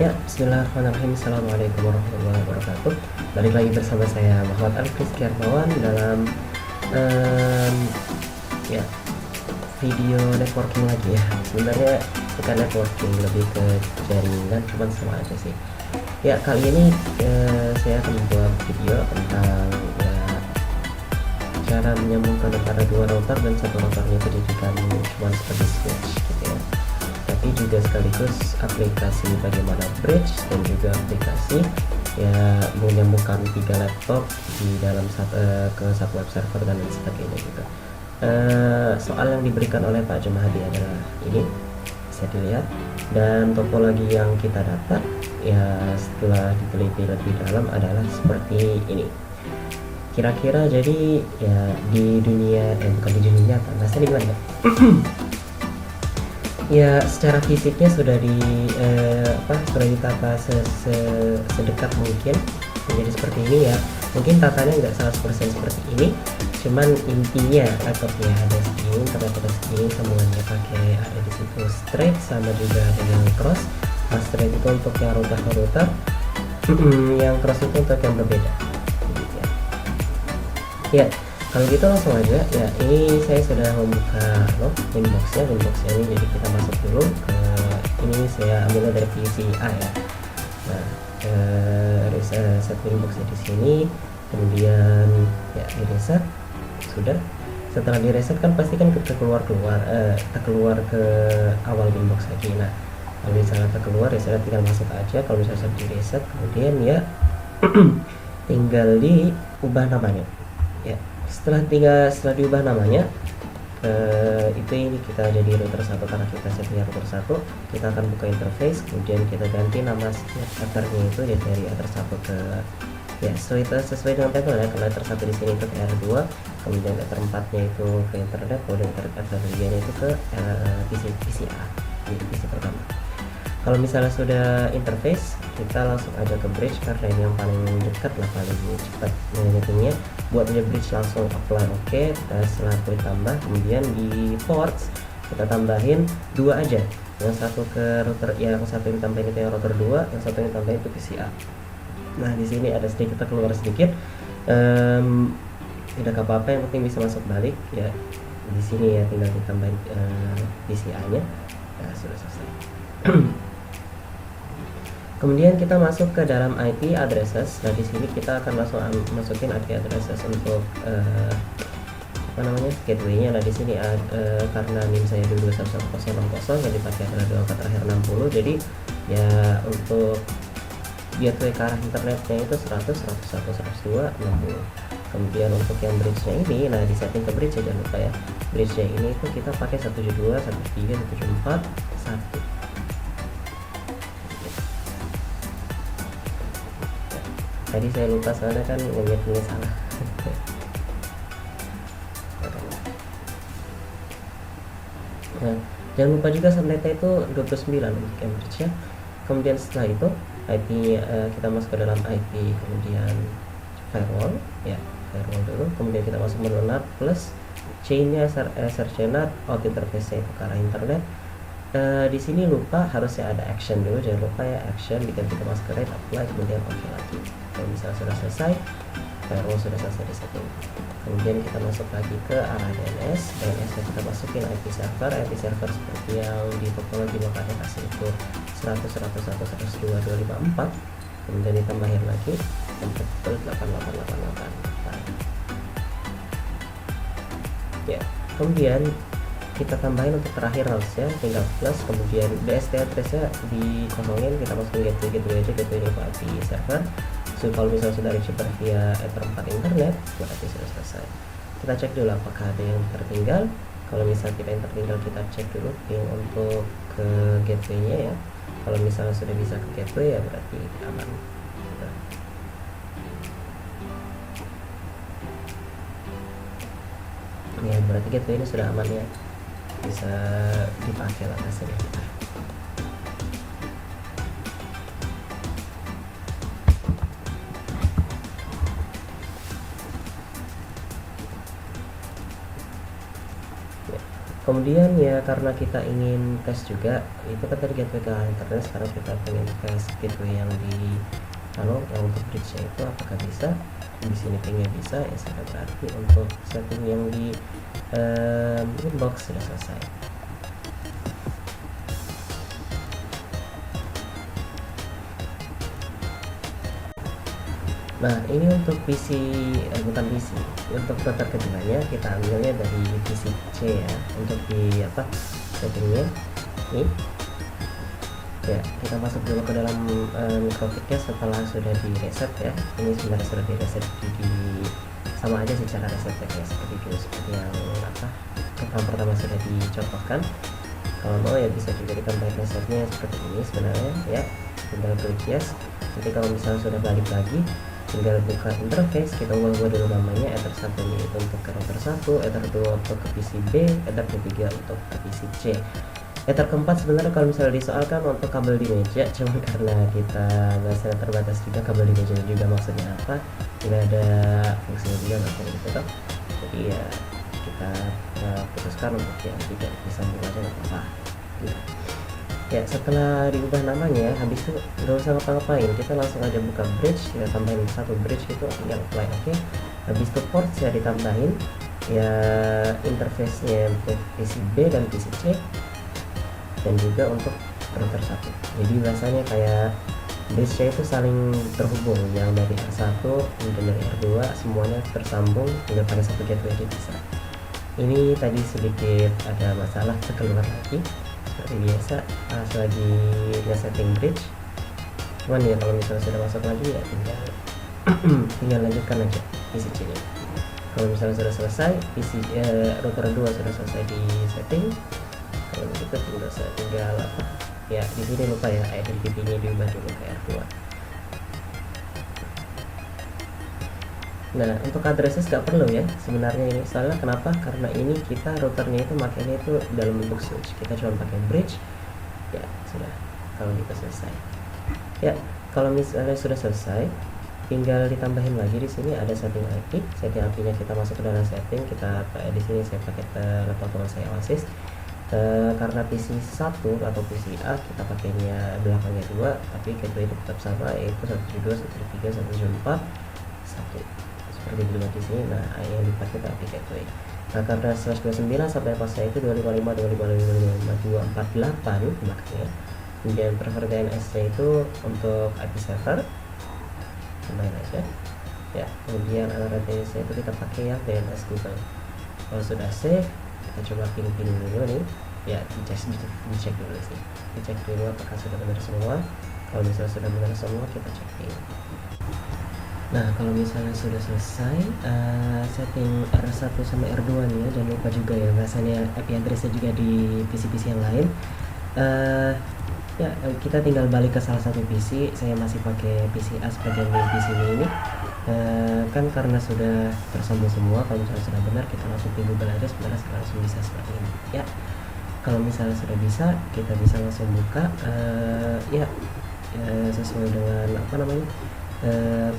Ya, bismillahirrahmanirrahim. Assalamualaikum warahmatullahi wabarakatuh. Balik lagi bersama saya Muhammad Alfris Kiarmawan dalam em, ya video networking lagi ya. Sebenarnya bukan networking, lebih ke jaringan, cuman sama aja sih. Ya, kali ini saya akan membuat video tentang ya cara menyambungkan antara dua router dan satu routernya itu dijadikan cuma seperti switch gitu ya, tapi juga sekaligus aplikasi bagaimana bridge dan juga aplikasi ya menyambungkan 3 laptop di dalam ke satu web server dan lain sebagainya juga. Soal yang diberikan oleh Pak Jumahdi adalah ini, bisa dilihat, dan topologi yang kita dapat ya setelah diteliti lebih dalam adalah seperti ini. Kira-kira jadi ya di dunia bukan di dunia nyata, bahasa di mana? Ya secara fisiknya sudah sudah ditata sedekat mungkin menjadi seperti ini ya. Mungkin tatanya nggak 100% seperti ini, cuman intinya laptopnya ada segini, internet ada segini, semuanya pakai ada di situ straight, sama juga ada yang cross. Nah, straight itu untuk yang router yang cross itu untuk yang berbeda. Ya, kalau gitu langsung aja ya. Ini saya sudah membuka inboxnya ini, jadi kita masuk dulu ke ini. Saya ambil dari PCA ya. Nah, reset inboxnya di sini, kemudian ya di reset. Sudah, setelah di reset kan pasti kan kita keluar ke awal inbox lagi. Nah, kalau misalnya kita keluar ya saya tinggal masuk aja. Kalau misalnya di reset kemudian ya tinggal diubah namanya ya. Setelah diubah namanya, itu ini kita jadi router 1 karena kita setnya router 1. Kita akan buka interface, kemudian kita ganti nama ethernya itu dari ether 1 ke ya sesuai dengan title ya. Kalau ether 1 di sini itu ke R2, kemudian ether 4-nya itu ke internet, kemudian ether 2-nya itu ke PCA, jadi PC pertama. Kalau misalnya sudah interface, kita langsung aja ke bridge karena ini yang paling dekat lah, paling cepat menyatunya. Buat bridge langsung apply oke. Setelah itu ditambah, kemudian di ports kita tambahin 2 aja. Yang satu ke router, yang satu yang tambahin itu yang router 2, yang satu yang tambahin itu PCA. Nah, di sini ada sedikit keluar sedikit. Tidak apa-apa, yang penting bisa masuk balik ya. Di sini ya tinggal ditambahin PCA-nya. Nah, sudah selesai. Kemudian kita masuk ke dalam IP addresses. Nah, di sini kita akan langsung masukin IP addresses untuk gateway-nya. Nah, di sini karena NIM saya dulu 11060 yang dipakai adalah 24 terakhir 60. Jadi ya untuk gateway ke arah internetnya itu 100, 101, 102, 60. Kemudian untuk yang bridge-nya ini, nah di setting ke bridge jangan lupa ya. Bridge-nya ini itu kita pakai 172, 173, 174, 1. Tadi saya lupa soalnya kan nge-settingnya salah. Nah, jangan lupa juga subnetnya itu 29 untuk Cambridge ya. Kemudian setelah itu IP kita masuk ke dalam IP, kemudian firewall ya, firewall dulu, kemudian kita masuk menu NAT plus chainnya search NAT, out interface itu ke arah internet. Di sini lupa harusnya ada action dulu, jangan lupa ya action, diganti kita masuk ke rate, apply, kemudian oke lagi. Kalau misalnya sudah selesai, firewall sudah selesai di setting, kemudian kita masuk lagi ke arah DNS yang kita masukin IP server seperti yang di topologi lokasi kasih itu 100, 101, 102, 254, kemudian ditambahin lagi 8888 ya. Kemudian kita tambahin untuk terakhir host-nya, tinggal plus, kemudian DST address-nya dikosongin, kita masukin gateway aja, gateway ini IP server. So, kalau misalnya sudah reachable via ether 4 internet, berarti sudah selesai. Kita cek dulu apakah ada yang tertinggal. Kalau misalnya kita yang tertinggal, kita cek dulu ping untuk ke gateway-nya ya. Kalau misalnya sudah bisa ke gateway ya berarti aman. Ya, berarti gateway ini sudah aman ya, bisa dipakai lah hasilnya kita. Kemudian ya karena kita ingin tes juga, itu kan tadi gateway ke internet, sekarang kita pengen tes gateway yang di yang untuk bridge itu apakah bisa. Di sini pingnya bisa ya, sudah berarti untuk setting yang di inbox sudah selesai. Nah ini untuk PC, bukan PC, untuk router keduanya kita ambilnya dari PC C ya. Untuk di settingnya ini ya, kita masuk dulu ke dalam microfitnya setelah sudah di reset ya. Ini sebenarnya sudah di reset di sama aja sih cara resetnya ya, seperti yang pertama sudah dicontohkan. Kalau mau ya bisa juga ditambahin resetnya seperti ini sebenarnya ya, tinggal klik yes. Nanti kalau misalnya sudah balik lagi, tinggal buka interface, kita ubah dulu namanya, ether 1 ini untuk ke router 1, ether 2 untuk ke PC B, ether 3 untuk ke PC C. Ether keempat sebenarnya kalau misalnya disoalkan untuk kabel di meja, cuma karena kita bahasanya terbatas juga, kabel di meja juga maksudnya apa, tidak ada fungsinya juga maksudnya gitu toh. Jadi ya kita putuskan untuk yang tidak disambung aja nggak apa-apa gitu. Ya setelah diubah namanya, habis itu nggak usah ngapa-ngapain, kita langsung aja buka bridge, kita tambahin satu bridge gitu, tinggal apply oke. Habis itu port ya ditambahin ya, interface nya untuk PC B dan PC C, dan juga untuk router 1. Jadi bahasanya kayak bridge itu saling terhubung, yang dari R1 dan dari R2 semuanya tersambung udah pada satu gateway aja bisa. Ini tadi sedikit ada masalah keluar lagi seperti biasa pas lagi nge-setting bridge, cuman ya kalau misalnya sudah masuk lagi ya tinggal lanjutkan aja PC nya. Kalau misalnya sudah selesai router 2 sudah selesai di setting, kalau begitu tinggal ya di sini lupa ya, identity-nya diubah dulu ke R2. Nah untuk addresses gak perlu ya sebenarnya ini, soalnya kenapa, karena ini kita routernya itu makanya itu dalam bentuk switch, kita cuma pakai bridge ya sudah. Kalau kita selesai ya, kalau misalnya sudah selesai tinggal ditambahin lagi di sini ada setting IP. Setting IP-nya kita masuk ke dalam setting, kita di sini saya pakai laptop teman saya Oasis. Karena PC 1 atau PC A kita pakainya belakangnya 2, tapi gateway itu tetap sama, yaitu 172, 173, 174, 1 seperti di di sini. Nah yang dipakai tapi gateway. Nah karena 129 sampai pasnya itu 255, 255, 248 makanya. Kemudian prefer DNS nya itu untuk IP server, main aja ya. Kemudian alarm DNS itu kita pakai yang DNS Google. Kalau sudah save, kita coba pin dulu nih ya, dicek dulu sih, dicek dulu apakah sudah benar semua. Kalau misalnya sudah benar semua, kita cek pin. Nah kalau misalnya sudah selesai setting R1 sama R2 nih ya, jangan lupa juga ya bahasanya IP addressnya juga di PC-PC yang lain. Ya kita tinggal balik ke salah satu PC. Saya masih pakai PC A sebagai main PC ini. Kan karena sudah tersambung semua, kalau misalnya sudah benar kita langsung pilih Google address, sebenarnya langsung bisa seperti ini ya. Kalau misalnya sudah bisa, kita bisa langsung buka sesuai dengan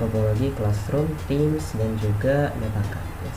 topologi Classroom, Teams, dan juga Metacad ya.